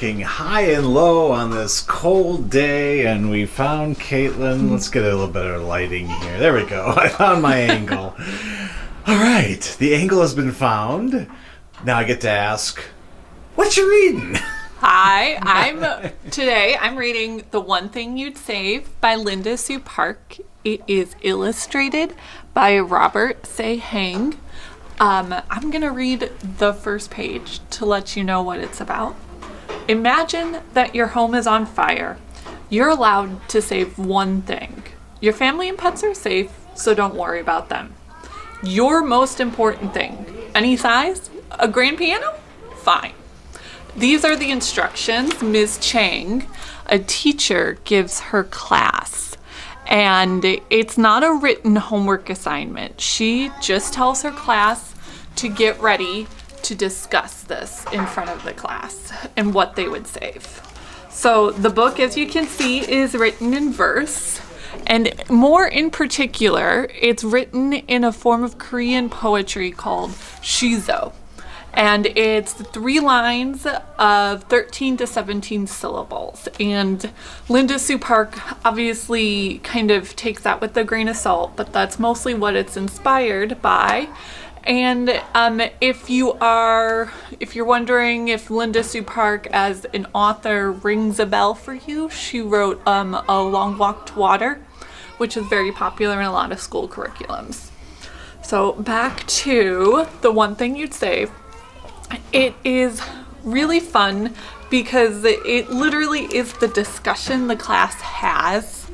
looking high and low on this cold day, and we found Katelyn. Let's get a little better lighting here. There we go. I found my angle. All right, the angle has been found. Now I get to ask, what you reading? Hi, I'm reading The One Thing You'd Save by Linda Sue Park. It is illustrated by Robert Se Hang. I'm going to read the first page to let you know what it's about. Imagine that your home is on fire. You're allowed to save one thing. Your family and pets are safe, so don't worry about them. Your most important thing. Any size? A grand piano? Fine. These are the instructions Ms. Chang, a teacher, gives her class. And it's not a written homework assignment. She just tells her class to get ready to discuss this in front of the class and what they would save. So the book, as you can see, is written in verse. And more in particular, it's written in a form of Korean poetry called shizo. And it's 3 lines of 13 to 17 syllables. And Linda Sue Park obviously kind of takes that with a grain of salt, but that's mostly what it's inspired by. And if you're wondering if Linda Sue Park as an author rings a bell for you, she wrote A Long Walk to Water, which is very popular in a lot of school curriculums. So back to The One Thing You'd Save. It is really fun because it literally is the discussion the class has,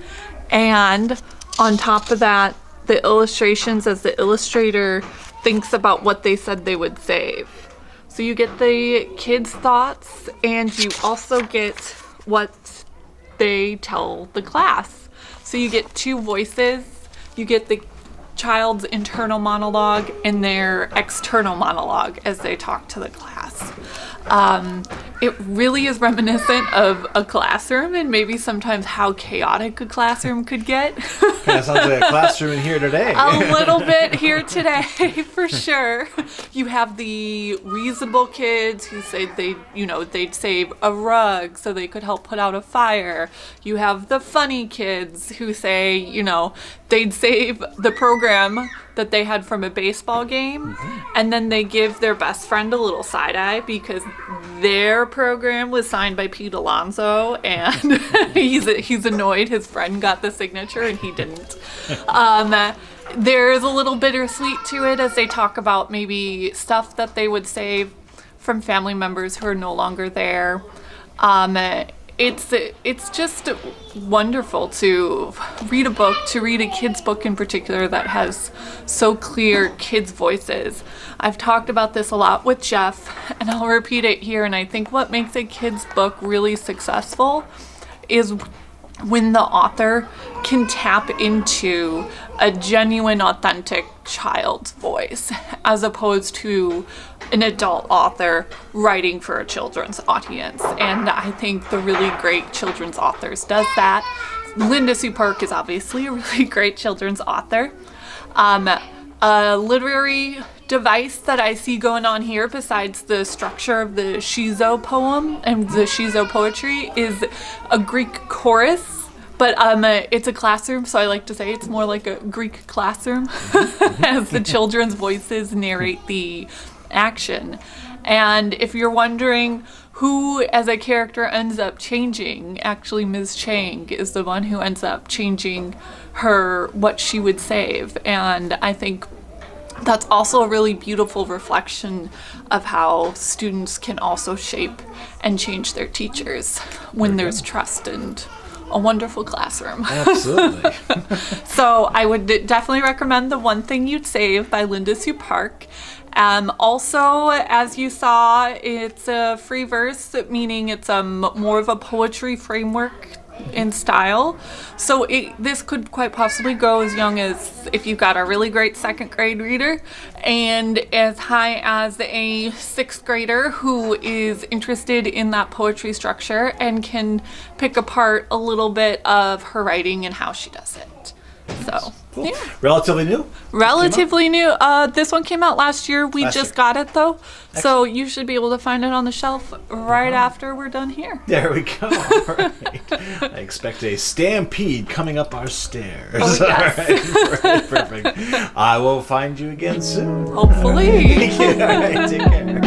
and on top of that, the illustrations as the illustrator thinks about what they said they would save. So you get the kids' thoughts, and you also get what they tell the class. So you get 2 voices. You get the child's internal monologue and their external monologue as they talk to the class. It really is reminiscent of a classroom, and maybe sometimes how chaotic a classroom could get. Kind of sounds like a classroom in here today. A little bit here today, for sure. You have the reasonable kids who say they'd save a rug so they could help put out a fire. You have the funny kids who say, they'd save the program that they had from a baseball game, and then they give their best friend a little side eye because their program was signed by Pete Alonso, and he's annoyed his friend got the signature and he didn't. There's a little bittersweet to it as they talk about maybe stuff that they would save from family members who are no longer there. It's just wonderful to read a kid's book in particular that has so clear kids' voices. I've talked about this a lot with Jeff, and I'll repeat it here, and I think what makes a kid's book really successful is when the author can tap into a genuine, authentic child's voice, as opposed to an adult author writing for a children's audience. And I think the really great children's authors does that. Linda Sue Park is obviously a really great children's author. A literary device that I see going on here, besides the structure of the shizo poem and the shizo poetry, is a Greek chorus. But it's a classroom, so I like to say it's more like a Greek classroom as the children's voices narrate the action. And if you're wondering who as a character ends up changing, actually Ms. Chang is the one who ends up changing what she would save. And I think that's also a really beautiful reflection of how students can also shape and change their teachers when there's trust and a wonderful classroom. Absolutely. So I would definitely recommend The One Thing You'd Save by Linda Sue Park. Also, as you saw, it's a free verse, meaning it's more of a poetry framework in style. So this could quite possibly go as young as if you've got a really great 2nd grade reader, and as high as a 6th grader who is interested in that poetry structure and can pick apart a little bit of her writing and how she does it. So cool. Yeah. Relatively new? Relatively new. This one came out last year. We Last just year. got it though. So you should be able to find it on the shelf right after we're done here. There we go. All right. I expect a stampede coming up our stairs. Oh, yes. All right. Perfect. I will find you again soon. Hopefully. All right. Take care.